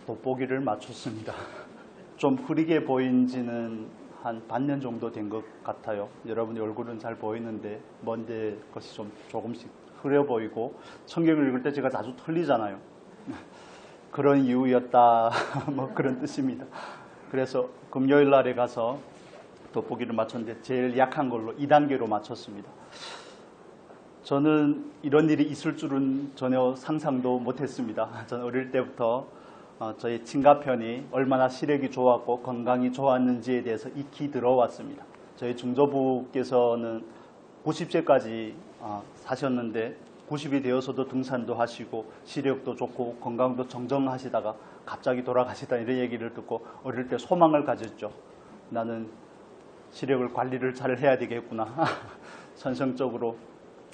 돋보기를 마쳤습니다. 좀 흐리게 보인 지는 한 반년 정도 된 것 같아요. 여러분이 얼굴은 잘 보이는데 먼데 것이 좀 조금씩 흐려 보이고 성경을 읽을 때 제가 자주 틀리잖아요. 그런 이유였다 뭐 그런 뜻입니다. 그래서 금요일 날에 가서 돋보기를 맞췄는데 제일 약한 걸로 2단계로 맞췄습니다. 저는 이런 일이 있을 줄은 전혀 상상도 못했습니다. 저는 어릴 때부터 저희 친가편이 얼마나 시력이 좋았고 건강이 좋았는지에 대해서 익히 들어왔습니다. 저희 중조부께서는 90세까지 사셨는데 90이 되어서도 등산도 하시고 시력도 좋고 건강도 정정하시다가 갑자기 돌아가시다 이런 얘기를 듣고 어릴 때 소망을 가졌죠. 나는 시력을 관리를 잘 해야 되겠구나. 선성적으로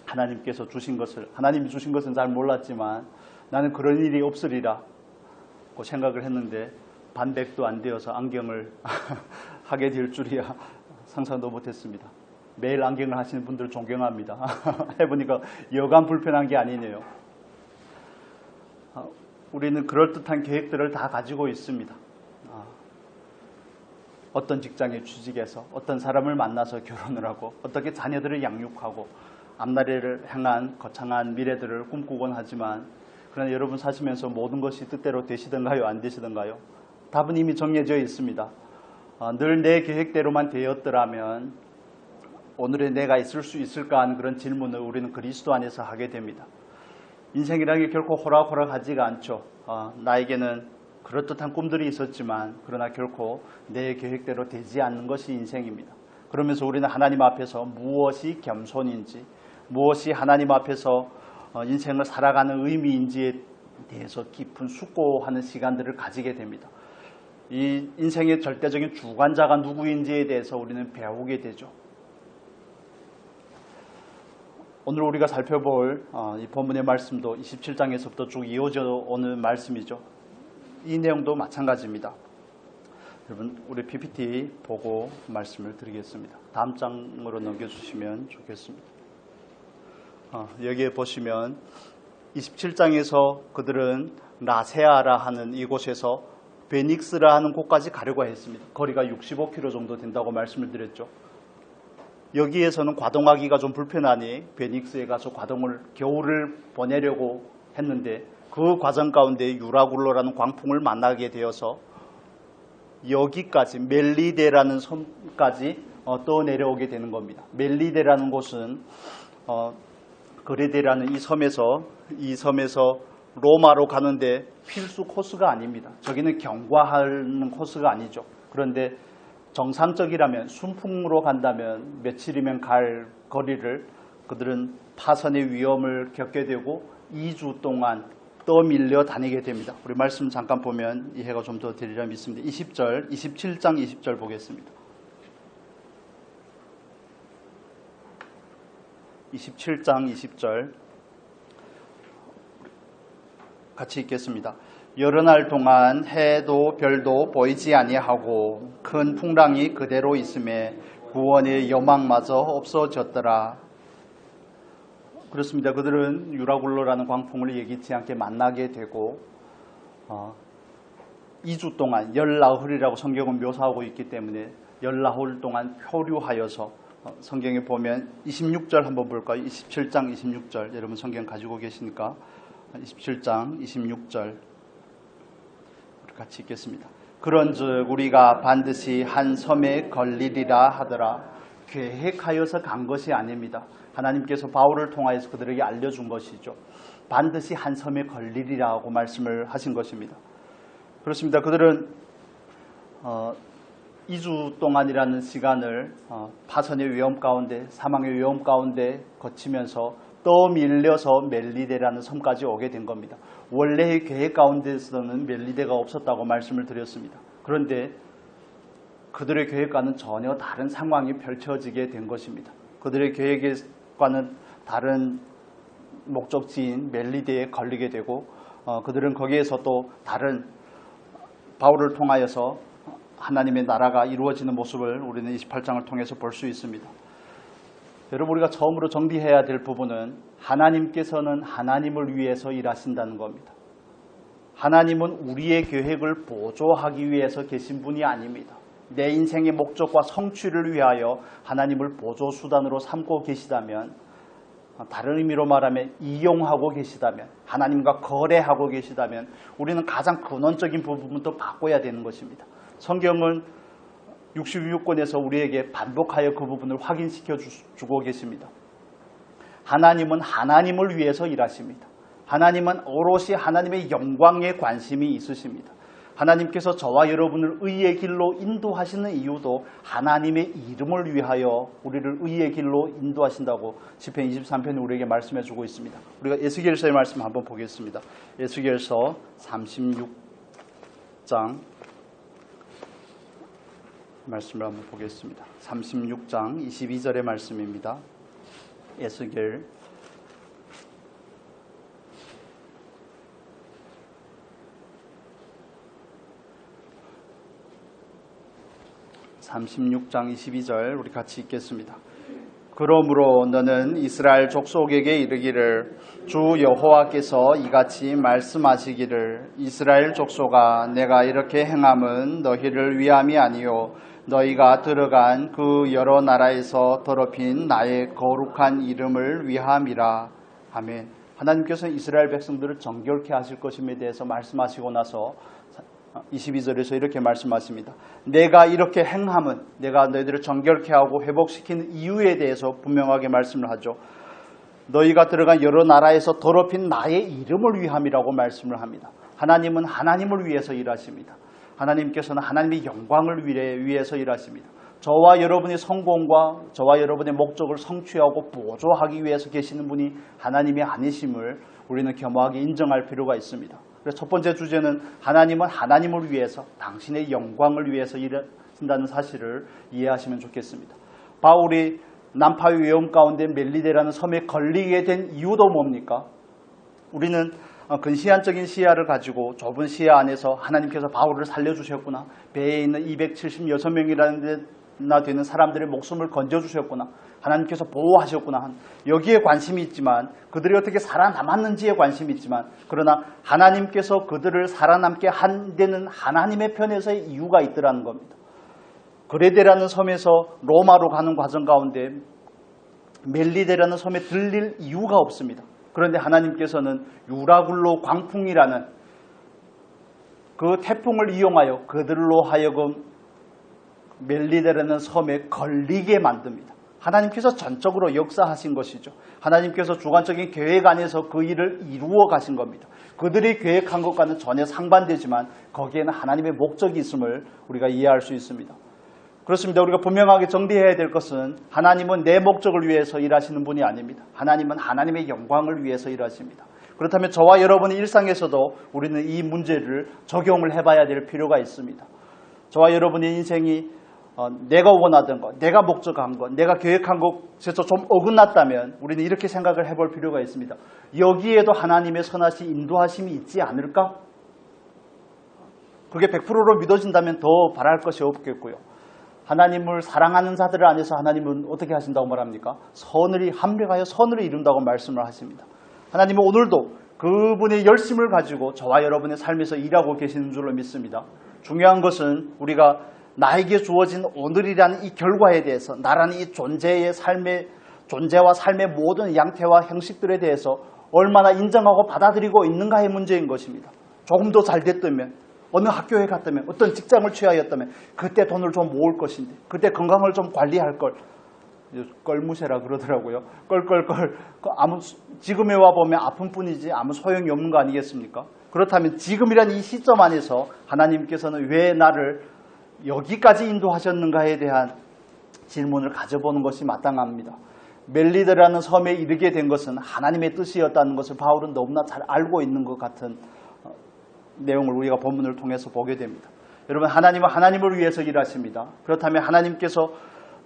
하나님께서 주신 것을, 하나님이 주신 것은 잘 몰랐지만 나는 그런 일이 없으리라 고 생각을 했는데 반백도 안 되어서 안경을 하게 될 줄이야 상상도 못했습니다. 매일 안경을 하시는 분들 존경합니다. 해보니까 여간 불편한 게 아니네요. 우리는 그럴듯한 계획들을 다 가지고 있습니다. 어떤 직장에 취직해서 어떤 사람을 만나서 결혼을 하고 어떻게 자녀들을 양육하고 앞날을 향한 거창한 미래들을 꿈꾸곤 하지만 그러나 여러분 사시면서 모든 것이 뜻대로 되시던가요? 안 되시던가요? 답은 이미 정해져 있습니다. 늘 내 계획대로만 되었더라면 오늘의 내가 있을 수 있을까 하는 그런 질문을 우리는 그리스도 안에서 하게 됩니다. 인생이라는 게 결코 호락호락하지가 않죠. 나에게는 그럴듯한 꿈들이 있었지만 그러나 결코 내 계획대로 되지 않는 것이 인생입니다. 그러면서 우리는 하나님 앞에서 무엇이 겸손인지 무엇이 하나님 앞에서 인생을 살아가는 의미인지에 대해서 깊은 숙고하는 시간들을 가지게 됩니다. 이 인생의 절대적인 주관자가 누구인지에 대해서 우리는 배우게 되죠. 오늘 우리가 살펴볼 이 본문의 말씀도 27장에서부터 쭉 이어져 오는 말씀이죠. 이 내용도 마찬가지입니다. 여러분 우리 PPT 보고 말씀을 드리겠습니다. 다음 장으로 넘겨주시면 좋겠습니다. 여기에 보시면 27장에서 그들은 라세아라 하는 이곳에서 베닉스라 하는 곳까지 가려고 했습니다. 거리가 65km 정도 된다고 말씀을 드렸죠. 여기에서는 과동하기가 좀 불편하니 베닉스에 가서 겨울을 보내려고 했는데 그 과정 가운데 유라굴로라는 광풍을 만나게 되어서 여기까지 멜리데라는 섬까지 떠내려오게 되는 겁니다. 멜리데라는 곳은 그레데라는 이 섬에서 로마로 가는데 필수 코스가 아닙니다. 저기는 경과하는 코스가 아니죠. 그런데 정상적이라면 순풍으로 간다면 며칠이면 갈 거리를 그들은 파선의 위험을 겪게 되고 2주 동안 떠밀려 다니게 됩니다. 우리 말씀 잠깐 보면 이해가 좀 더 되리라 믿습니다. 27장 20절 보겠습니다. 27장 20절 같이 읽겠습니다. 여러 날 동안 해도 별도 보이지 아니하고 큰 풍랑이 그대로 있음에 구원의 여망마저 없어졌더라. 그렇습니다. 그들은 유라굴로라는 광풍을 예기치 않게 만나게 되고 2주 동안 열나흘이라고 성경은 묘사하고 있기 때문에 열나흘 동안 표류하여서 성경에 보면 26절 한번 볼까요? 27장 26절 여러분 성경 가지고 계시니까 27장 26절 같이 읽겠습니다. 그런즉 우리가 반드시 한 섬에 걸리리라 하더라. 계획하여서 간 것이 아닙니다. 하나님께서 바울을 통하여서 그들에게 알려준 것이죠. 반드시 한 섬에 걸리리라고 말씀을 하신 것입니다. 그렇습니다. 그들은 2주 동안이라는 시간을 파선의 위험 가운데 사망의 위험 가운데 거치면서 떠밀려서 멜리데라는 섬까지 오게 된 겁니다. 원래의 계획 가운데서는 멜리데가 없었다고 말씀을 드렸습니다. 그런데 그들의 계획과는 전혀 다른 상황이 펼쳐지게 된 것입니다. 그들의 계획과는 다른 목적지인 멜리데에 걸리게 되고 그들은 거기에서 또 다른 바울을 통하여서 하나님의 나라가 이루어지는 모습을 우리는 28장을 통해서 볼 수 있습니다. 여러분 우리가 처음으로 정리해야 될 부분은 하나님께서는 하나님을 위해서 일하신다는 겁니다. 하나님은 우리의 계획을 보조하기 위해서 계신 분이 아닙니다. 내 인생의 목적과 성취를 위하여 하나님을 보조수단으로 삼고 계시다면, 다른 의미로 말하면 이용하고 계시다면, 하나님과 거래하고 계시다면 우리는 가장 근원적인 부분부터 바꿔야 되는 것입니다. 성경은 66권에서 우리에게 반복하여 그 부분을 확인시켜 주고 계십니다. 하나님은 하나님을 위해서 일하십니다. 하나님은 오롯이 하나님의 영광에 관심이 있으십니다. 하나님께서 저와 여러분을 의의 길로 인도하시는 이유도 하나님의 이름을 위하여 우리를 의의 길로 인도하신다고 시편 23편에 우리에게 말씀해 주고 있습니다. 우리가 에스겔서의 말씀 한번 보겠습니다. 에스겔서 36장 말씀을 한번 보겠습니다. 36장 22절의 말씀입니다. 에스겔 36장 22절 우리 같이 읽겠습니다. 그러므로 너는 이스라엘 족속에게 이르기를 주 여호와께서 이같이 말씀하시기를 이스라엘 족속아 내가 이렇게 행함은 너희를 위함이 아니요 너희가 들어간 그 여러 나라에서 더럽힌 나의 거룩한 이름을 위함이라. 아멘. 하나님께서는 이스라엘 백성들을 정결케 하실 것임에 대해서 말씀하시고 나서 22절에서 이렇게 말씀하십니다. 내가 이렇게 행함은 내가 너희들을 정결케 하고 회복시키는 이유에 대해서 분명하게 말씀을 하죠. 너희가 들어간 여러 나라에서 더럽힌 나의 이름을 위함이라고 말씀을 합니다. 하나님은 하나님을 위해서 일하십니다. 하나님께서는 하나님의 영광을 위해서 일하십니다. 저와 여러분의 성공과 저와 여러분의 목적을 성취하고 보조하기 위해서 계시는 분이 하나님이 아니심을 우리는 겸허하게 인정할 필요가 있습니다. 그래서 첫 번째 주제는 하나님은 하나님을 위해서 당신의 영광을 위해서 일하신다는 사실을 이해하시면 좋겠습니다. 바울이 남파의 위험 가운데 멜리데라는 섬에 걸리게 된 이유도 뭡니까? 우리는 근시안적인 시야를 가지고 좁은 시야 안에서 하나님께서 바울을 살려주셨구나. 배에 있는 276명이나 되는 사람들의 목숨을 건져주셨구나. 하나님께서 보호하셨구나. 여기에 관심이 있지만 그들이 어떻게 살아남았는지에 관심이 있지만 그러나 하나님께서 그들을 살아남게 한 데는 하나님의 편에서의 이유가 있더라는 겁니다. 그레데라는 섬에서 로마로 가는 과정 가운데 멜리데라는 섬에 들릴 이유가 없습니다. 그런데 하나님께서는 유라굴로 광풍이라는 그 태풍을 이용하여 그들로 하여금 멜리데라는 섬에 걸리게 만듭니다. 하나님께서 전적으로 역사하신 것이죠. 하나님께서 주관적인 계획 안에서 그 일을 이루어 가신 겁니다. 그들이 계획한 것과는 전혀 상반되지만 거기에는 하나님의 목적이 있음을 우리가 이해할 수 있습니다. 그렇습니다. 우리가 분명하게 정리해야 될 것은 하나님은 내 목적을 위해서 일하시는 분이 아닙니다. 하나님은 하나님의 영광을 위해서 일하십니다. 그렇다면 저와 여러분의 일상에서도 우리는 이 문제를 적용을 해봐야 될 필요가 있습니다. 저와 여러분의 인생이 내가 원하던 것, 내가 목적한 것, 내가 계획한 것에서 좀 어긋났다면 우리는 이렇게 생각을 해볼 필요가 있습니다. 여기에도 하나님의 선하신 인도하심이 있지 않을까? 그게 100%로 믿어진다면 더 바랄 것이 없겠고요. 하나님을 사랑하는 자들 안에서 하나님은 어떻게 하신다고 말합니까? 선을 함령하여 선을 이룬다고 말씀을 하십니다. 하나님은 오늘도 그분의 열심을 가지고 저와 여러분의 삶에서 일하고 계시는 줄로 믿습니다. 중요한 것은 우리가 나에게 주어진 오늘이라는 이 결과에 대해서 나라는 이 존재와 삶의 모든 양태와 형식들에 대해서 얼마나 인정하고 받아들이고 있는가의 문제인 것입니다. 조금 더 잘 됐다면 어느 학교에 갔다면 어떤 직장을 취하였다면 그때 돈을 좀 모을 것인데 그때 건강을 좀 관리할 걸 껄무새라 그러더라고요. 껄껄껄 지금에 와보면 아픈 뿐이지 아무 소용이 없는 거 아니겠습니까? 그렇다면 지금이란 이 시점 안에서 하나님께서는 왜 나를 여기까지 인도하셨는가에 대한 질문을 가져보는 것이 마땅합니다. 멜리데라는 섬에 이르게 된 것은 하나님의 뜻이었다는 것을 바울은 너무나 잘 알고 있는 것 같은 내용을 우리가 본문을 통해서 보게 됩니다. 여러분, 하나님은 하나님을 위해서 일하십니다. 그렇다면 하나님께서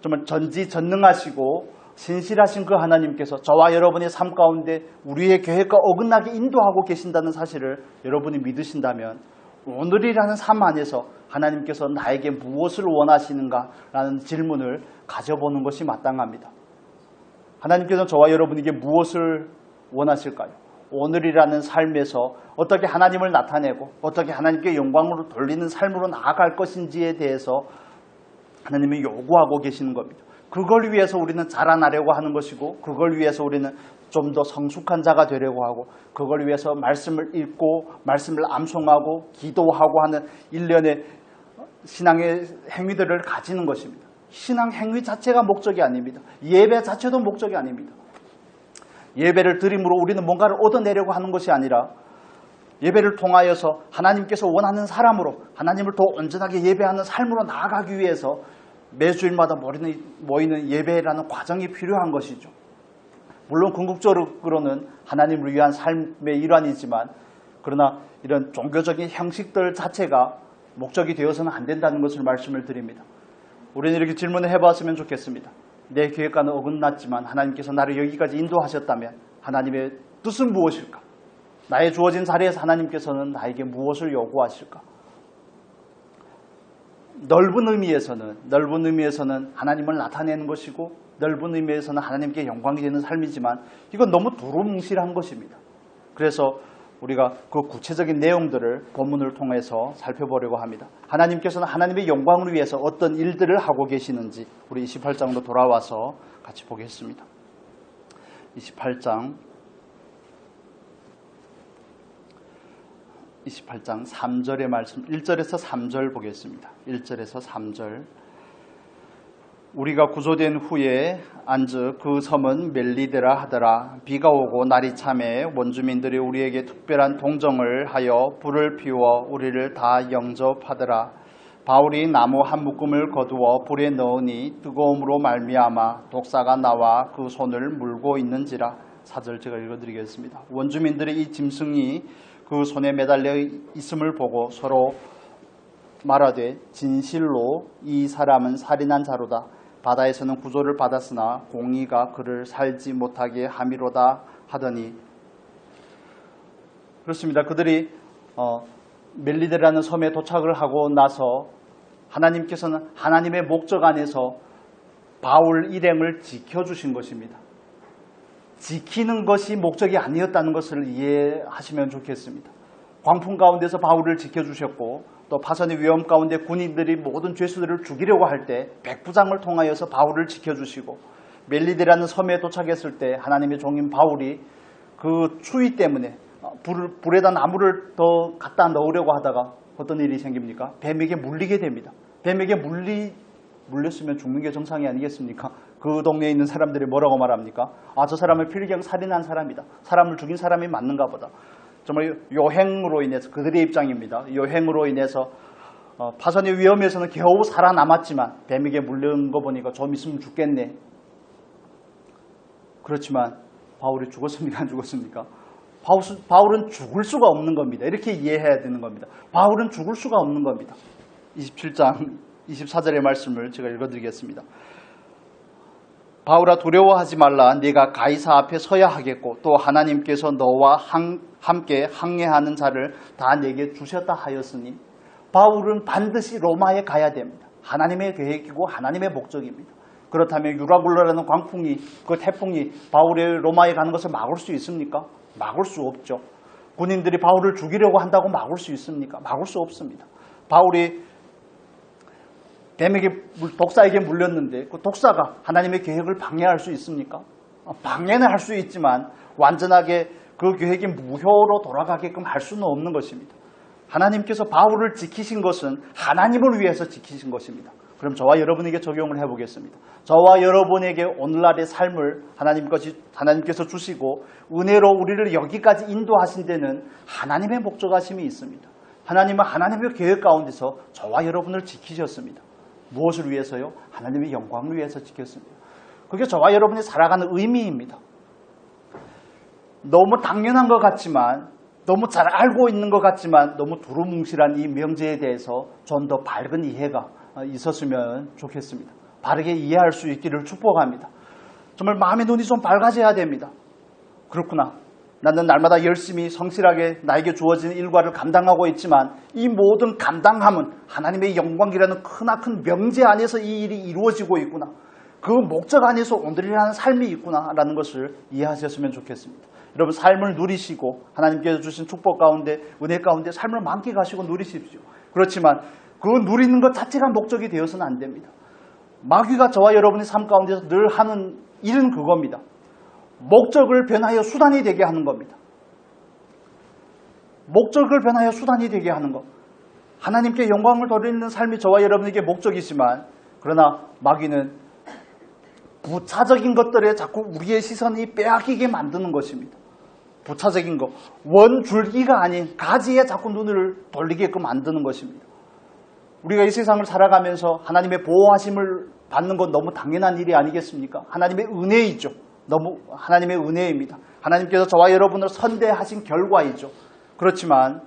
정말 전지전능하시고 신실하신 그 하나님께서 저와 여러분의 삶 가운데 우리의 계획과 어긋나게 인도하고 계신다는 사실을 여러분이 믿으신다면 오늘이라는 삶 안에서 하나님께서 나에게 무엇을 원하시는가라는 질문을 가져보는 것이 마땅합니다. 하나님께서는 저와 여러분에게 무엇을 원하실까요? 오늘이라는 삶에서 어떻게 하나님을 나타내고 어떻게 하나님께 영광으로 돌리는 삶으로 나아갈 것인지에 대해서 하나님이 요구하고 계시는 겁니다. 그걸 위해서 우리는 자라나려고 하는 것이고, 그걸 위해서 우리는 좀 더 성숙한 자가 되려고 하고, 그걸 위해서 말씀을 읽고 말씀을 암송하고 기도하고 하는 일련의 신앙의 행위들을 가지는 것입니다. 신앙 행위 자체가 목적이 아닙니다. 예배 자체도 목적이 아닙니다. 예배를 드림으로 우리는 뭔가를 얻어내려고 하는 것이 아니라, 예배를 통하여서 하나님께서 원하는 사람으로, 하나님을 더 온전하게 예배하는 삶으로 나아가기 위해서 매주일마다 모이는 예배라는 과정이 필요한 것이죠. 물론 궁극적으로는 하나님을 위한 삶의 일환이지만, 그러나 이런 종교적인 형식들 자체가 목적이 되어서는 안 된다는 것을 말씀을 드립니다. 우리는 이렇게 질문을 해봤으면 좋겠습니다. 내 계획과는 어긋났지만 하나님께서 나를 여기까지 인도하셨다면 하나님의 뜻은 무엇일까? 나의 주어진 자리에서 하나님께서는 나에게 무엇을 요구하실까? 넓은 의미에서는 하나님을 나타내는 것이고, 넓은 의미에서는 하나님께 영광이 되는 삶이지만, 이건 너무 두루뭉실한 것입니다. 그래서 우리가 그 구체적인 내용들을 본문을 통해서 살펴보려고 합니다. 하나님께서는 하나님의 영광을 위해서 어떤 일들을 하고 계시는지 우리 28장으로 돌아와서 같이 보겠습니다. 28장 3절의 말씀, 1절에서 3절 보겠습니다. 1절에서 3절. 우리가 구조된 후에 안즉 그 섬은 멜리데라 하더라. 비가 오고 날이 참해 원주민들이 우리에게 특별한 동정을 하여 불을 피워 우리를 다 영접하더라. 바울이 나무 한 묶음을 거두어 불에 넣으니 뜨거움으로 말미암아 독사가 나와 그 손을 물고 있는지라. 4절 제가 읽어드리겠습니다. 원주민들이 이 짐승이 그 손에 매달려 있음을 보고 서로 말하되 진실로 이 사람은 살인한 자로다. 바다에서는 구조를 받았으나 공의가 그를 살지 못하게 함이로다 하더니. 그렇습니다. 그들이 멜리데라는 섬에 도착을 하고 나서 하나님께서는 하나님의 목적 안에서 바울 일행을 지켜주신 것입니다. 지키는 것이 목적이 아니었다는 것을 이해하시면 좋겠습니다. 광풍 가운데서 바울을 지켜주셨고, 또 파선의 위험 가운데 군인들이 모든 죄수들을 죽이려고 할 때 백부장을 통하여서 바울을 지켜주시고, 멜리데라는 섬에 도착했을 때 하나님의 종인 바울이 그 추위 때문에 불에다 나무를 더 갖다 넣으려고 하다가 어떤 일이 생깁니까? 뱀에게 물리게 됩니다. 뱀에게 물렸으면 죽는 게 정상이 아니겠습니까? 그 동네에 있는 사람들이 뭐라고 말합니까? 아, 저 사람은 필경 살인한 사람이다. 사람을 죽인 사람이 맞는가 보다. 정말 요 행으로 인해서, 그들의 입장입니다. 요 행으로 인해서 파선의 위험에서는 겨우 살아남았지만 뱀에게 물린 거 보니까 좀 있으면 죽겠네. 그렇지만 바울이 죽었습니까? 안 죽었습니까? 바울은 죽을 수가 없는 겁니다. 이렇게 이해해야 되는 겁니다. 바울은 죽을 수가 없는 겁니다. 27장 24절의 말씀을 제가 읽어드리겠습니다. 바울아, 두려워하지 말라. 네가 가이사 앞에 서야 하겠고 또 하나님께서 너와 함께 항해하는 자를 다 내게 주셨다 하였으니. 바울은 반드시 로마에 가야 됩니다. 하나님의 계획이고 하나님의 목적입니다. 그렇다면 유라굴라라는 광풍이, 그 태풍이 바울의 로마에 가는 것을 막을 수 있습니까? 막을 수 없죠. 군인들이 바울을 죽이려고 한다고 막을 수 있습니까? 막을 수 없습니다. 바울이 뱀에게, 독사에게 물렸는데 그 독사가 하나님의 계획을 방해할 수 있습니까? 방해는 할 수 있지만 완전하게 그 계획이 무효로 돌아가게끔 할 수는 없는 것입니다. 하나님께서 바울을 지키신 것은 하나님을 위해서 지키신 것입니다. 그럼 저와 여러분에게 적용을 해보겠습니다. 저와 여러분에게 오늘날의 삶을 하나님께서 주시고 은혜로 우리를 여기까지 인도하신 데는 하나님의 목적하심이 있습니다. 하나님은 하나님의 계획 가운데서 저와 여러분을 지키셨습니다. 무엇을 위해서요? 하나님의 영광을 위해서 지켰습니다. 그게 저와 여러분이 살아가는 의미입니다. 너무 당연한 것 같지만, 너무 잘 알고 있는 것 같지만 너무 두루뭉실한 이 명제에 대해서 좀 더 밝은 이해가 있었으면 좋겠습니다. 바르게 이해할 수 있기를 축복합니다. 정말 마음의 눈이 좀 밝아져야 됩니다. 그렇구나. 나는 날마다 열심히 성실하게 나에게 주어진 일과를 감당하고 있지만 이 모든 감당함은 하나님의 영광이라는 크나큰 명제 안에서 이 일이 이루어지고 있구나. 그 목적 안에서 오늘이라는 삶이 있구나라는 것을 이해하셨으면 좋겠습니다. 여러분 삶을 누리시고 하나님께서 주신 축복 가운데 은혜 가운데 삶을 만끽하시고 누리십시오. 그렇지만 그 누리는 것 자체가 목적이 되어서는 안 됩니다. 마귀가 저와 여러분의 삶 가운데서 늘 하는 일은 그겁니다. 목적을 변하여 수단이 되게 하는 겁니다. 목적을 변하여 수단이 되게 하는 것. 하나님께 영광을 돌리는 삶이 저와 여러분에게 목적이지만 그러나 마귀는 부차적인 것들에 자꾸 우리의 시선이 빼앗기게 만드는 것입니다. 부차적인 것, 원줄기가 아닌 가지에 자꾸 눈을 돌리게끔 만드는 것입니다. 우리가 이 세상을 살아가면서 하나님의 보호하심을 받는 건 너무 당연한 일이 아니겠습니까? 하나님의 은혜이죠. 너무 하나님의 은혜입니다. 하나님께서 저와 여러분을 선대하신 결과이죠. 그렇지만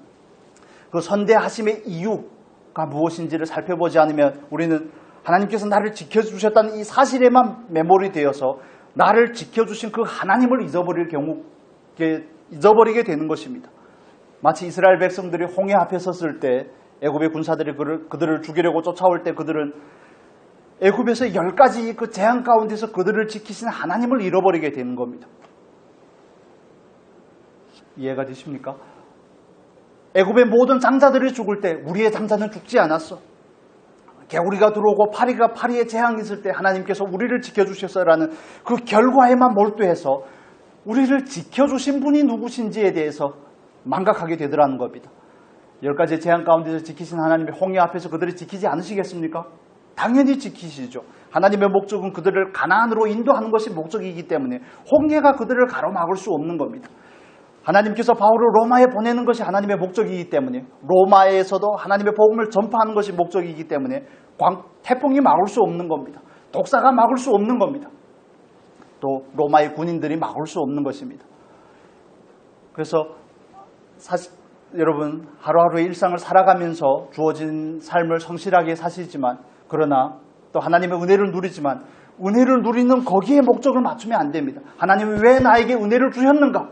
그 선대하심의 이유가 무엇인지를 살펴보지 않으면 우리는 하나님께서 나를 지켜주셨다는 이 사실에만 매몰이 되어서 나를 지켜주신 그 하나님을 잊어버리게 되는 것입니다. 마치 이스라엘 백성들이 홍해 앞에 섰을 때 애굽의 군사들이 그들을 죽이려고 쫓아올 때 그들은 애굽에서 10가지 그 재앙 가운데서 그들을 지키신 하나님을 잃어버리게 되는 겁니다. 이해가 되십니까? 애굽의 모든 장자들이 죽을 때 우리의 장자는 죽지 않았어. 개구리가 들어오고 파리에 재앙이 있을 때 하나님께서 우리를 지켜주셨어라는 그 결과에만 몰두해서 우리를 지켜주신 분이 누구신지에 대해서 망각하게 되더라는 겁니다. 10가지 재앙 가운데서 지키신 하나님의 홍해 앞에서 그들을 지키지 않으시겠습니까? 당연히 지키시죠. 하나님의 목적은 그들을 가나안으로 인도하는 것이 목적이기 때문에 홍해가 그들을 가로막을 수 없는 겁니다. 하나님께서 바울을 로마에 보내는 것이 하나님의 목적이기 때문에 로마에서도 하나님의 복음을 전파하는 것이 목적이기 때문에 태풍이 막을 수 없는 겁니다. 독사가 막을 수 없는 겁니다. 또 로마의 군인들이 막을 수 없는 것입니다. 그래서 사실 여러분 하루하루의 일상을 살아가면서 주어진 삶을 성실하게 사시지만 그러나 또 하나님의 은혜를 누리지만 은혜를 누리는 거기에 목적을 맞추면 안 됩니다. 하나님이 왜 나에게 은혜를 주셨는가?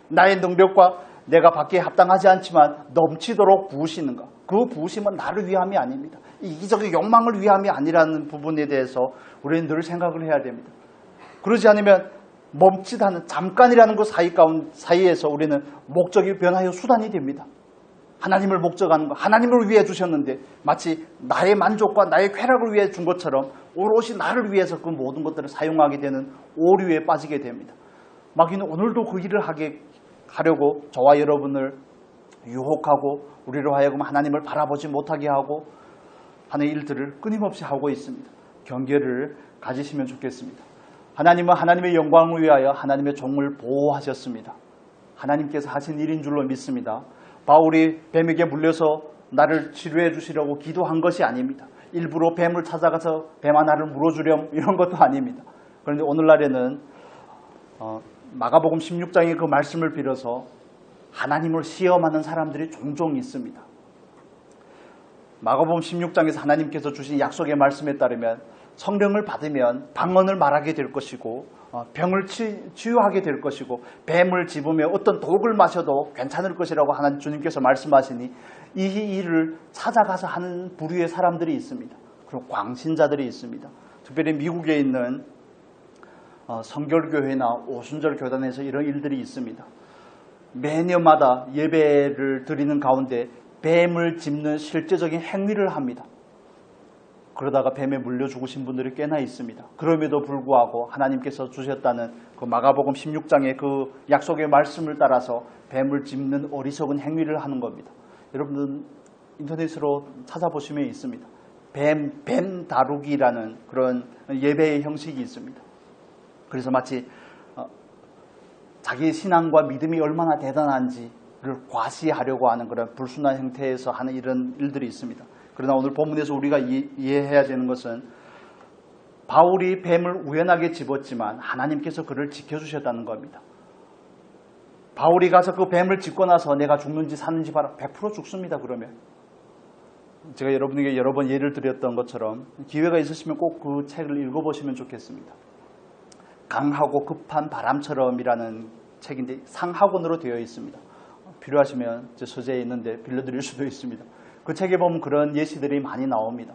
나의 능력과 내가 받기에 합당하지 않지만 넘치도록 부으시는가? 그 부으심은 나를 위함이 아닙니다. 이기적인 욕망을 위함이 아니라는 부분에 대해서 우리는 늘 생각을 해야 됩니다. 그러지 않으면 멈칫하는 잠깐이라는 그 사이에서 우리는 목적이 변하여 수단이 됩니다. 하나님을 목적하는 것, 하나님을 위해 주셨는데 마치 나의 만족과 나의 쾌락을 위해 준 것처럼 오롯이 나를 위해서 그 모든 것들을 사용하게 되는 오류에 빠지게 됩니다. 마귀는 오늘도 그 일을 하려고 저와 여러분을 유혹하고 우리로 하여금 하나님을 바라보지 못하게 하고 하는 일들을 끊임없이 하고 있습니다. 경계를 가지시면 좋겠습니다. 하나님은 하나님의 영광을 위하여 하나님의 종을 보호하셨습니다. 하나님께서 하신 일인 줄로 믿습니다. 바울이 뱀에게 물려서 나를 치료해 주시려고 기도한 것이 아닙니다. 일부러 뱀을 찾아가서 뱀 하나를 물어주렴 이런 것도 아닙니다. 그런데 오늘날에는 마가복음 16장의 그 말씀을 빌어서 하나님을 시험하는 사람들이 종종 있습니다. 마가복음 16장에서 하나님께서 주신 약속의 말씀에 따르면 성령을 받으면 방언을 말하게 될 것이고 병을 치유하게 될 것이고 뱀을 집으며 어떤 독을 마셔도 괜찮을 것이라고 하나님 주님께서 말씀하시니 이 일을 찾아가서 하는 부류의 사람들이 있습니다. 그리고 광신자들이 있습니다. 특별히 미국에 있는 성결교회나 오순절 교단에서 이런 일들이 있습니다. 매년마다 예배를 드리는 가운데 뱀을 짚는 실제적인 행위를 합니다. 그러다가 뱀에 물려 죽으신 분들이 꽤나 있습니다. 그럼에도 불구하고 하나님께서 주셨다는 그 마가복음 16장의 그 약속의 말씀을 따라서 뱀을 짚는 어리석은 행위를 하는 겁니다. 여러분들 인터넷으로 찾아보시면 있습니다. 뱀 다루기라는 그런 예배의 형식이 있습니다. 그래서 마치 자기의 신앙과 믿음이 얼마나 대단한지를 과시하려고 하는 그런 불순한 형태에서 하는 이런 일들이 있습니다. 그러나 오늘 본문에서 우리가 이해해야 되는 것은 바울이 뱀을 우연하게 집었지만 하나님께서 그를 지켜주셨다는 겁니다. 바울이 가서 그 뱀을 짚고 나서 내가 죽는지 사는지 봐라. 100% 죽습니다. 그러면 제가 여러분에게 여러 번 예를 드렸던 것처럼 기회가 있으시면 꼭 그 책을 읽어보시면 좋겠습니다. 강하고 급한 바람처럼이라는 책인데 상하권으로 되어 있습니다. 필요하시면 제 서재에 있는데 빌려드릴 수도 있습니다. 그 책에 보면 그런 예시들이 많이 나옵니다.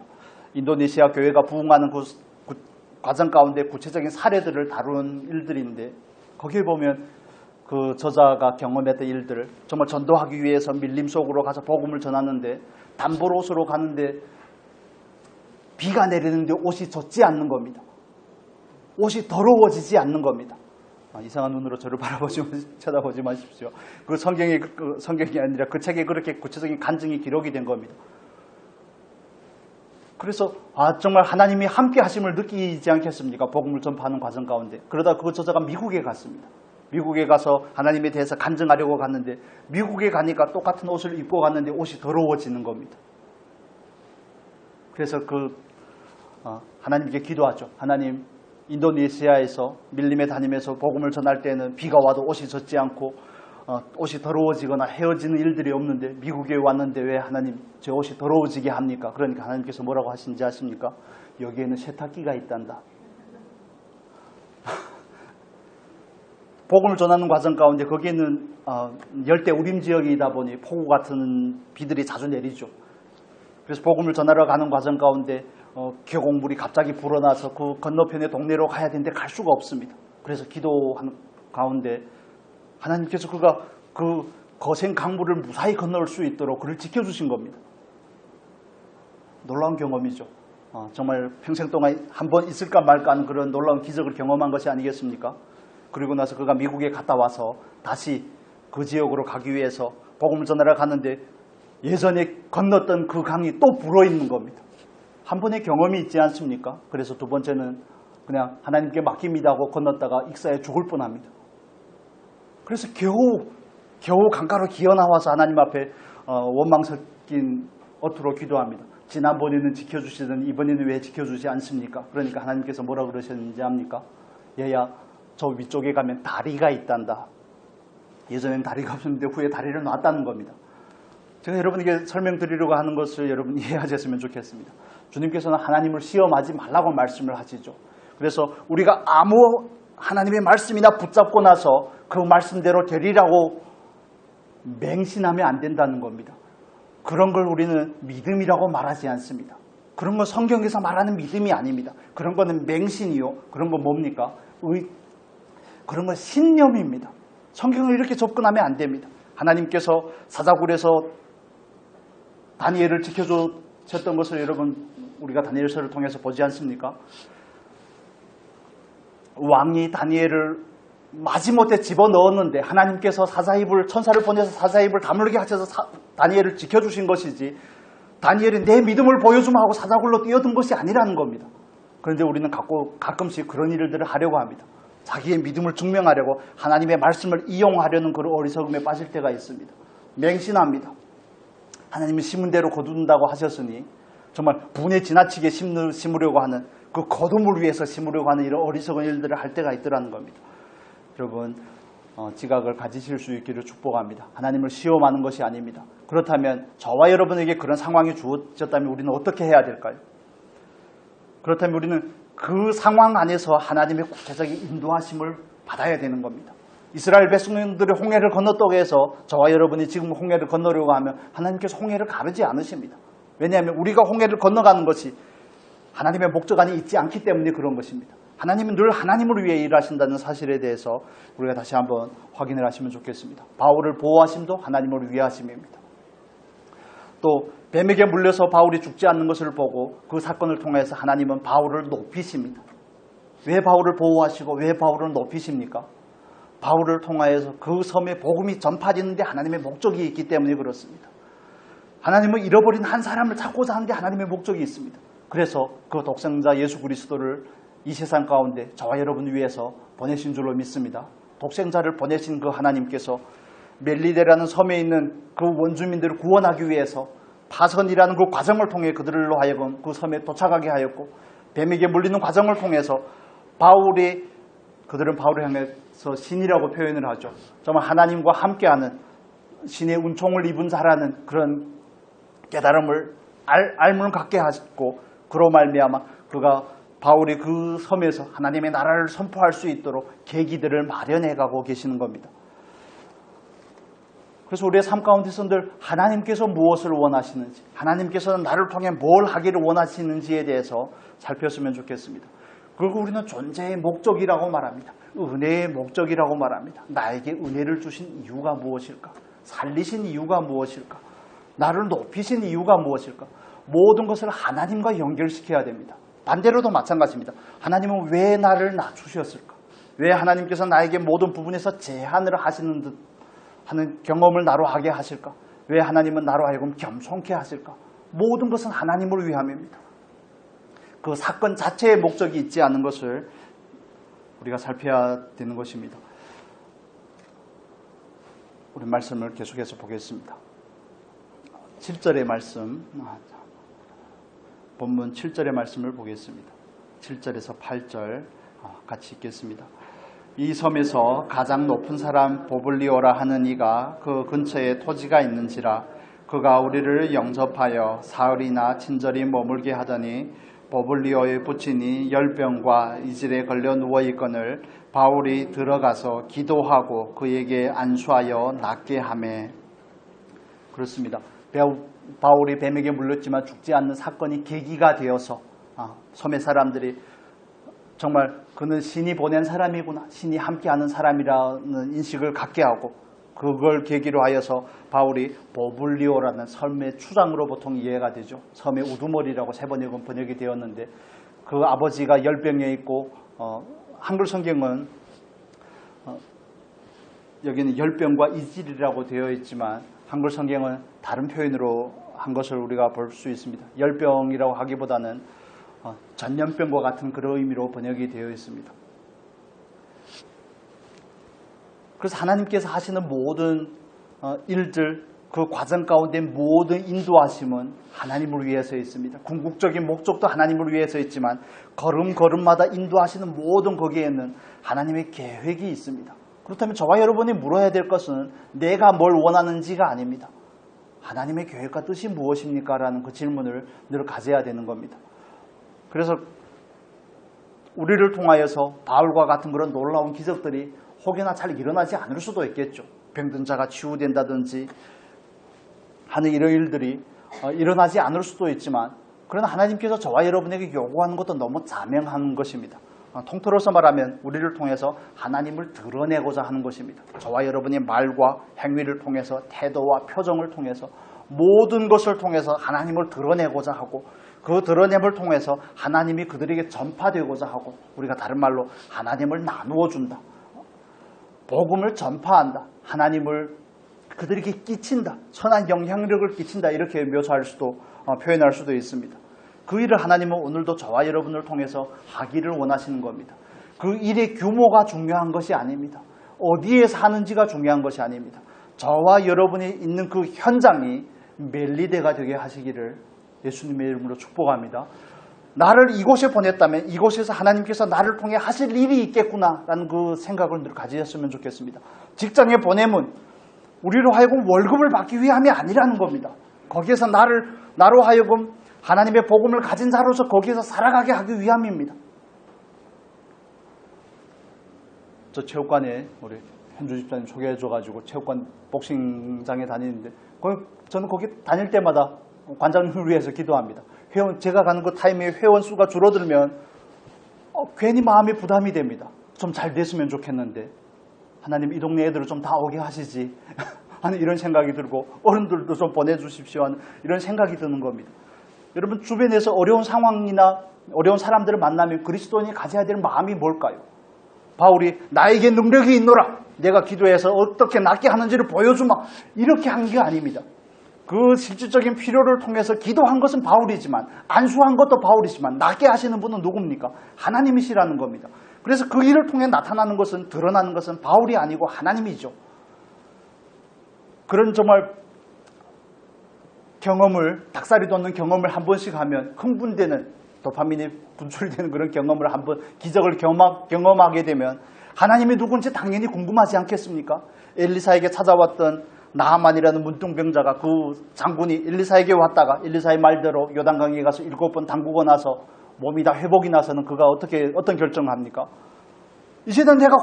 인도네시아 교회가 부흥하는 그 과정 가운데 구체적인 사례들을 다룬 일들인데 거기에 보면 그 저자가 경험했던 일들을 정말 전도하기 위해서 밀림 속으로 가서 복음을 전하는데 단보로스로 가는데 비가 내리는데 옷이 젖지 않는 겁니다. 옷이 더러워지지 않는 겁니다. 이상한 눈으로 저를 쳐다보지 마십시오. 그 성경이 아니라 그 책에 그렇게 구체적인 간증이 기록이 된 겁니다. 그래서 정말 하나님이 함께 하심을 느끼지 않겠습니까? 복음을 전파하는 과정 가운데. 그러다 그 저자가 미국에 갔습니다. 미국에 가서 하나님에 대해서 간증하려고 갔는데 미국에 가니까 똑같은 옷을 입고 갔는데 옷이 더러워지는 겁니다. 그래서 하나님께 기도하죠. 하나님, 인도네시아에서 밀림에 다니면서 복음을 전할 때는 비가 와도 옷이 젖지 않고 옷이 더러워지거나 헤어지는 일들이 없는데 미국에 왔는데 왜 하나님 제 옷이 더러워지게 합니까? 그러니까 하나님께서 뭐라고 하신지 아십니까? 여기에는 세탁기가 있단다. 복음을 전하는 과정 가운데 거기에는 열대 우림 지역이다 보니 폭우 같은 비들이 자주 내리죠. 그래서 복음을 전하러 가는 과정 가운데 계곡물이 갑자기 불어나서 그 건너편의 동네로 가야 되는데 갈 수가 없습니다. 그래서 기도하는 가운데 하나님께서 그가 그 거센 강물을 무사히 건널 수 있도록 그를 지켜주신 겁니다. 놀라운 경험이죠. 정말 평생 동안 한 번 있을까 말까 하는 그런 놀라운 기적을 경험한 것이 아니겠습니까? 그리고 나서 그가 미국에 갔다 와서 다시 그 지역으로 가기 위해서 복음을 전하러 갔는데 예전에 건넜던 그 강이 또 불어있는 겁니다. 한 번의 경험이 있지 않습니까? 그래서 두 번째는 그냥 하나님께 맡깁니다 하고 건넜다가 익사에 죽을 뻔합니다. 그래서 겨우 강가로 기어나와서 하나님 앞에 원망 섞인 어투로 기도합니다. 지난번에는 지켜주시더니 이번에는 왜 지켜주지 않습니까? 그러니까 하나님께서 뭐라 그러셨는지 압니까? 얘야, 저 위쪽에 가면 다리가 있단다. 예전엔 다리가 없었는데 후에 다리를 놨다는 겁니다. 제가 여러분에게 설명드리려고 하는 것을 여러분 이해하셨으면 좋겠습니다. 주님께서는 하나님을 시험하지 말라고 말씀을 하시죠. 그래서 우리가 아무 하나님의 말씀이나 붙잡고 나서 그 말씀대로 되리라고 맹신하면 안 된다는 겁니다. 그런 걸 우리는 믿음이라고 말하지 않습니다. 그런 건 성경에서 말하는 믿음이 아닙니다. 그런 거는 맹신이요. 그런 건 뭡니까? 그런 건 신념입니다. 성경을 이렇게 접근하면 안 됩니다. 하나님께서 사자굴에서 다니엘을 지켜주셨던 것을 여러분 우리가 다니엘서를 통해서 보지 않습니까? 왕이 다니엘을 마지못해 집어넣었는데 하나님께서 천사를 보내서 사자입을 다물게 하셔서 다니엘을 지켜주신 것이지 다니엘이 내 믿음을 보여주면 하고 사자굴로 뛰어든 것이 아니라는 겁니다. 그런데 우리는 가끔씩 그런 일들을 하려고 합니다. 자기의 믿음을 증명하려고 하나님의 말씀을 이용하려는 그런 어리석음에 빠질 때가 있습니다. 맹신합니다. 하나님이 심은 대로 거둔다고 하셨으니 정말 분에 지나치게 심으려고 하는 그 거둠을 위해서 심으려고 하는 이런 어리석은 일들을 할 때가 있더라는 겁니다. 여러분 지각을 가지실 수 있기를 축복합니다. 하나님을 시험하는 것이 아닙니다. 그렇다면 저와 여러분에게 그런 상황이 주어졌다면 우리는 어떻게 해야 될까요? 그렇다면 우리는 그 상황 안에서 하나님의 구체적인 인도하심을 받아야 되는 겁니다. 이스라엘 백성들이 홍해를 건넜다고 해서 저와 여러분이 지금 홍해를 건너려고 하면 하나님께서 홍해를 가르지 않으십니다. 왜냐하면 우리가 홍해를 건너가는 것이 하나님의 목적 안에 있지 않기 때문에 그런 것입니다. 하나님은 늘 하나님을 위해 일하신다는 사실에 대해서 우리가 다시 한번 확인을 하시면 좋겠습니다. 바울을 보호하심도 하나님을 위해 하심입니다. 또 뱀에게 물려서 바울이 죽지 않는 것을 보고 그 사건을 통해서 하나님은 바울을 높이십니다. 왜 바울을 보호하시고 왜 바울을 높이십니까? 바울을 통하여서 그 섬에 복음이 전파되는데 하나님의 목적이 있기 때문에 그렇습니다. 하나님은 잃어버린 한 사람을 찾고자 하는 데 하나님의 목적이 있습니다. 그래서 그 독생자 예수 그리스도를 이 세상 가운데 저와 여러분을 위해서 보내신 줄로 믿습니다. 독생자를 보내신 그 하나님께서 멜리데라는 섬에 있는 그 원주민들을 구원하기 위해서 파선이라는 그 과정을 통해 그들로 하여금 그 섬에 도착하게 하였고 뱀에게 물리는 과정을 통해서 그들은 바울을 향해서 신이라고 표현을 하죠. 정말 하나님과 함께하는 신의 은총을 입은 자라는 그런 깨달음을 알문을 갖게 하셨고 그로 말미암아 바울이 그 섬에서 하나님의 나라를 선포할 수 있도록 계기들을 마련해 가고 계시는 겁니다. 그래서 우리의 삶 가운데서 늘 하나님께서 무엇을 원하시는지, 하나님께서는 나를 통해 뭘 하기를 원하시는지에 대해서 살폈으면 좋겠습니다. 그리고 우리는 존재의 목적이라고 말합니다. 은혜의 목적이라고 말합니다. 나에게 은혜를 주신 이유가 무엇일까? 살리신 이유가 무엇일까? 나를 높이신 이유가 무엇일까? 모든 것을 하나님과 연결시켜야 됩니다. 반대로도 마찬가지입니다. 하나님은 왜 나를 낮추셨을까? 왜 하나님께서 나에게 모든 부분에서 제한을 하시는 듯 하는 경험을 나로 하게 하실까? 왜 하나님은 나로 하여금 겸손케 하실까? 모든 것은 하나님을 위함입니다. 그 사건 자체의 목적이 있지 않은 것을 우리가 살펴야 되는 것입니다. 우리 말씀을 계속해서 보겠습니다. 7절의 말씀, 본문 7절의 말씀을 보겠습니다. 7절에서 8절 같이 읽겠습니다. 이 섬에서 가장 높은 사람 보블리오라 하는 이가 그 근처에 토지가 있는지라 그가 우리를 영접하여 사흘이나 친절히 머물게 하더니 보블리오의 부친이 열병과 이질에 걸려 누워있거늘 바울이 들어가서 기도하고 그에게 안수하여 낫게 하매. 그렇습니다. 바울이 뱀에게 물렸지만 죽지 않는 사건이 계기가 되어서 섬의 사람들이 정말 그는 신이 보낸 사람이구나, 신이 함께하는 사람이라는 인식을 갖게 하고, 그걸 계기로 하여서 바울이 보블리오라는 섬의 추장으로 보통 이해가 되죠. 섬의 우두머리라고 세 번역은 번역이 되었는데, 그 아버지가 열병에 있고 한글 성경은 여기는 열병과 이질이라고 되어 있지만 한글 성경은 다른 표현으로 한 것을 우리가 볼 수 있습니다. 열병이라고 하기보다는 전염병과 같은 그런 의미로 번역이 되어 있습니다. 그래서 하나님께서 하시는 모든 일들, 그 과정 가운데 모든 인도하심은 하나님을 위해서 있습니다. 궁극적인 목적도 하나님을 위해서 있지만 걸음걸음마다 인도하시는 모든 거기에는 하나님의 계획이 있습니다. 그렇다면 저와 여러분이 물어야 될 것은 내가 뭘 원하는지가 아닙니다. 하나님의 계획과 뜻이 무엇입니까? 라는 그 질문을 늘 가져야 되는 겁니다. 그래서 우리를 통하여서 바울과 같은 그런 놀라운 기적들이 혹여나 잘 일어나지 않을 수도 있겠죠. 병든 자가 치유된다든지 하는 이런 일들이 일어나지 않을 수도 있지만, 그러나 하나님께서 저와 여러분에게 요구하는 것도 너무 자명한 것입니다. 통틀어서 말하면 우리를 통해서 하나님을 드러내고자 하는 것입니다. 저와 여러분의 말과 행위를 통해서, 태도와 표정을 통해서, 모든 것을 통해서 하나님을 드러내고자 하고, 그 드러냄을 통해서 하나님이 그들에게 전파되고자 하고, 우리가 다른 말로 하나님을 나누어 준다, 복음을 전파한다, 하나님을 그들에게 끼친다, 선한 영향력을 끼친다, 이렇게 묘사할 수도 표현할 수도 있습니다. 그 일을 하나님은 오늘도 저와 여러분을 통해서 하기를 원하시는 겁니다. 그 일의 규모가 중요한 것이 아닙니다. 어디에 사는지가 중요한 것이 아닙니다. 저와 여러분이 있는 그 현장이 멜리데가 되게 하시기를 예수님의 이름으로 축복합니다. 나를 이곳에 보냈다면 이곳에서 하나님께서 나를 통해 하실 일이 있겠구나라는 그 생각을 늘 가지셨으면 좋겠습니다. 직장에 보내면 우리로 하여금 월급을 받기 위함이 아니라는 겁니다. 거기에서 나로 하여금 하나님의 복음을 가진 자로서 거기에서 살아가게 하기 위함입니다. 저 체육관에 우리 현주 집사님 소개해줘가지고 체육관 복싱장에 다니는데, 저는 거기 다닐 때마다 관장님을 위해서 기도합니다. 제가 가는 그 타임에 회원 수가 줄어들면 괜히 마음이 부담이 됩니다. 좀 잘 됐으면 좋겠는데 하나님 이 동네 애들을 좀 다 오게 하시지 하는 이런 생각이 들고, 어른들도 좀 보내주십시오 하는 이런 생각이 드는 겁니다. 여러분, 주변에서 어려운 상황이나 어려운 사람들을 만나면 그리스도인이 가져야 될 마음이 뭘까요? 바울이 나에게 능력이 있노라, 내가 기도해서 어떻게 낫게 하는지를 보여주마, 이렇게 한 게 아닙니다. 그 실질적인 필요를 통해서 기도한 것은 바울이지만, 안수한 것도 바울이지만, 낫게 하시는 분은 누굽니까? 하나님이시라는 겁니다. 그래서 그 일을 통해 나타나는 것은, 드러나는 것은 바울이 아니고 하나님이죠. 그런 정말 경험을, 닭살이 돋는 경험을 한 번씩 하면 흥분되는, 도파민이 분출되는 그런 경험을 한번, 기적을 경험하게 되면 하나님이 누군지 당연히 궁금하지 않겠습니까? 엘리사에게 찾아왔던 나하만이라는 문둥병자가, 그 장군이 엘리사에게 왔다가 엘리사의 말대로 요단강에 가서 7번 담그고 나서 몸이 다 회복이 나서는 그가 어떤 결정을 합니까? 이제는 내가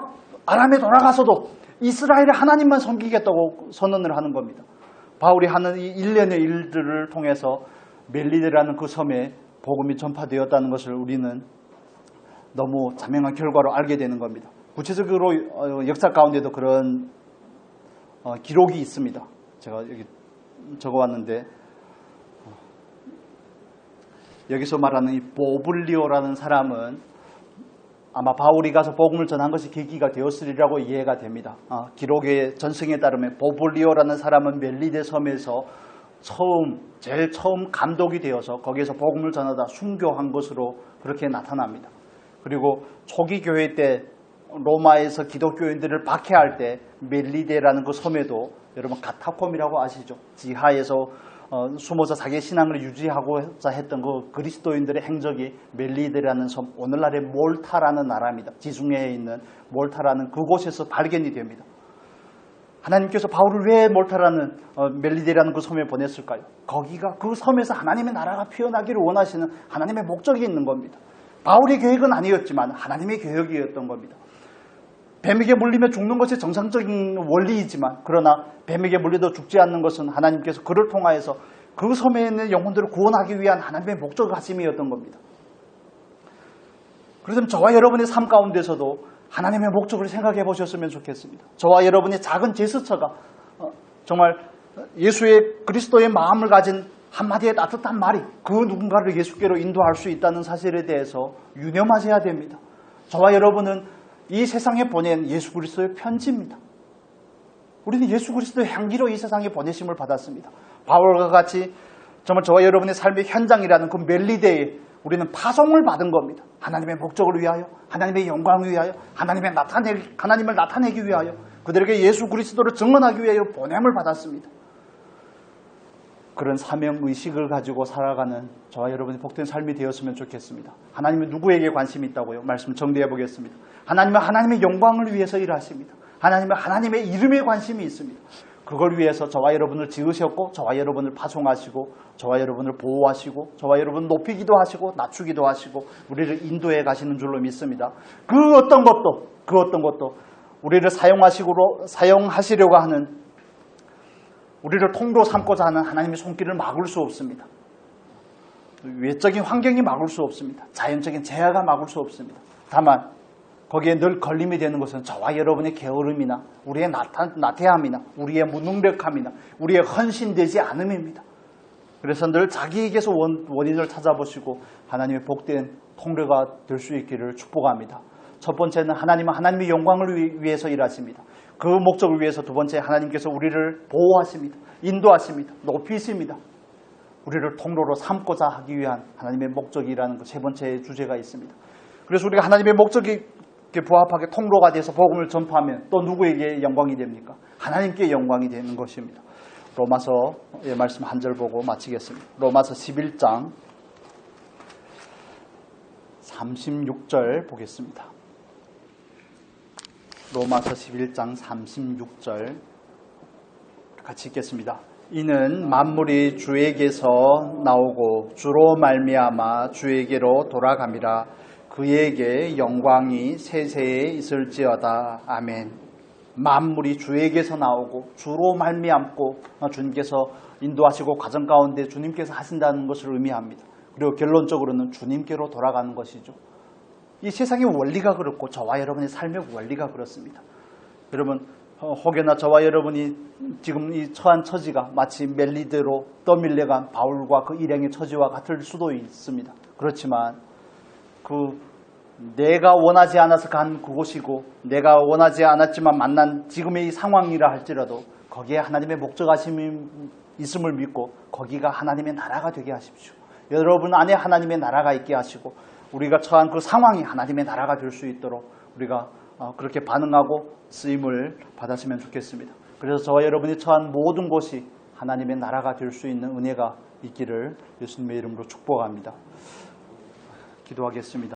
아람에 돌아가서도 이스라엘의 하나님만 섬기겠다고 선언을 하는 겁니다. 바울이 하는 이 일련의 일들을 통해서 멜리데라는 그 섬에 복음이 전파되었다는 것을 우리는 너무 자명한 결과로 알게 되는 겁니다. 구체적으로 역사 가운데도 그런 기록이 있습니다. 제가 여기 적어왔는데 여기서 말하는 이 보블리오라는 사람은 아마 바울이 가서 복음을 전한 것이 계기가 되었으리라고 이해가 됩니다. 기록의 전승에 따르면 보블리오라는 사람은 멜리데 섬에서 제일 처음 감독이 되어서 거기에서 복음을 전하다 순교한 것으로 그렇게 나타납니다. 그리고 초기 교회 때 로마에서 기독교인들을 박해할 때 멜리데라는 그 섬에도 여러분 가타콤이라고 아시죠? 지하에서 숨어서 자기의 신앙을 유지하고자 했던 그 그리스도인들의 행적이 멜리데라는 섬, 오늘날의 몰타라는 나라입니다. 지중해에 있는 몰타라는 그곳에서 발견이 됩니다. 하나님께서 바울을 왜 몰타라는 멜리데라는 그 섬에 보냈을까요? 거기가 그 섬에서 하나님의 나라가 피어나기를 원하시는 하나님의 목적이 있는 겁니다. 바울의 계획은 아니었지만 하나님의 계획이었던 겁니다. 뱀에게 물리며 죽는 것이 정상적인 원리이지만 그러나 뱀에게 물려도 죽지 않는 것은 하나님께서 그를 통하여서 그 섬에 있는 영혼들을 구원하기 위한 하나님의 목적하심이었던 겁니다. 그래서 저와 여러분의 삶 가운데서도 하나님의 목적을 생각해 보셨으면 좋겠습니다. 저와 여러분의 작은 제스처가 정말 예수의 그리스도의 마음을 가진 한마디의 따뜻한 말이 그 누군가를 예수께로 인도할 수 있다는 사실에 대해서 유념하셔야 됩니다. 저와 여러분은 이 세상에 보낸 예수 그리스도의 편지입니다. 우리는 예수 그리스도의 향기로 이 세상에 보내심을 받았습니다. 바울과 같이 정말 저와 여러분의 삶의 현장이라는 그 멜리데에 우리는 파송을 받은 겁니다. 하나님의 목적을 위하여, 하나님의 영광을 위하여, 하나님을 나타내기 위하여, 그들에게 예수 그리스도를 증언하기 위하여 보냄을 받았습니다. 그런 사명의식을 가지고 살아가는 저와 여러분의 복된 삶이 되었으면 좋겠습니다. 하나님은 누구에게 관심이 있다고요? 말씀 정리해 보겠습니다. 하나님은 하나님의 영광을 위해서 일하십니다. 하나님은 하나님의 이름에 관심이 있습니다. 그걸 위해서 저와 여러분을 지으셨고 저와 여러분을 파송하시고 저와 여러분을 보호하시고 저와 여러분을 높이기도 하시고 낮추기도 하시고 우리를 인도해 가시는 줄로 믿습니다. 그 어떤 것도 우리를 사용하시려고 하는 우리를 통로 삼고자 하는 하나님의 손길을 막을 수 없습니다. 외적인 환경이 막을 수 없습니다. 자연적인 재해가 막을 수 없습니다. 다만 거기에 늘 걸림이 되는 것은 저와 여러분의 게으름이나 우리의 나태함이나 우리의 무능력함이나 우리의 헌신되지 않음입니다. 그래서 늘 자기에게서 원인을 찾아보시고 하나님의 복된 통로가 될 수 있기를 축복합니다. 첫 번째는 하나님은 하나님의 영광을 위해서 일하십니다. 그 목적을 위해서 두 번째 하나님께서 우리를 보호하십니다. 인도하십니다. 높이십니다. 우리를 통로로 삼고자 하기 위한 하나님의 목적이라는 그 세 번째 주제가 있습니다. 그래서 우리가 하나님의 목적에 부합하게 통로가 돼서 복음을 전파하면 또 누구에게 영광이 됩니까? 하나님께 영광이 되는 것입니다. 로마서의 말씀 한 절 보고 마치겠습니다. 로마서 11장 36절 보겠습니다. 로마서 11장 36절 같이 읽겠습니다. 이는 만물이 주에게서 나오고 주로 말미암아 주에게로 돌아감이라. 그에게 영광이 세세에 있을지어다. 아멘. 만물이 주에게서 나오고 주로 말미암고 주님께서 인도하시고 과정 가운데 주님께서 하신다는 것을 의미합니다. 그리고 결론적으로는 주님께로 돌아가는 것이죠. 이 세상의 원리가 그렇고 저와 여러분의 삶의 원리가 그렇습니다. 여러분 혹여나 저와 여러분이 지금 이 처한 처지가 마치 멜리데로 떠밀려간 바울과 그 일행의 처지와 같을 수도 있습니다. 그렇지만 내가 원하지 않아서 간 그곳이고 내가 원하지 않았지만 만난 지금의 이 상황이라 할지라도 거기에 하나님의 목적하심이 있음을 믿고 거기가 하나님의 나라가 되게 하십시오. 여러분 안에 하나님의 나라가 있게 하시고 우리가 처한 그 상황이 하나님의 나라가 될 수 있도록 우리가 그렇게 반응하고 쓰임을 받았으면 좋겠습니다. 그래서 저와 여러분이 처한 모든 곳이 하나님의 나라가 될 수 있는 은혜가 있기를 예수님의 이름으로 축복합니다. 기도하겠습니다.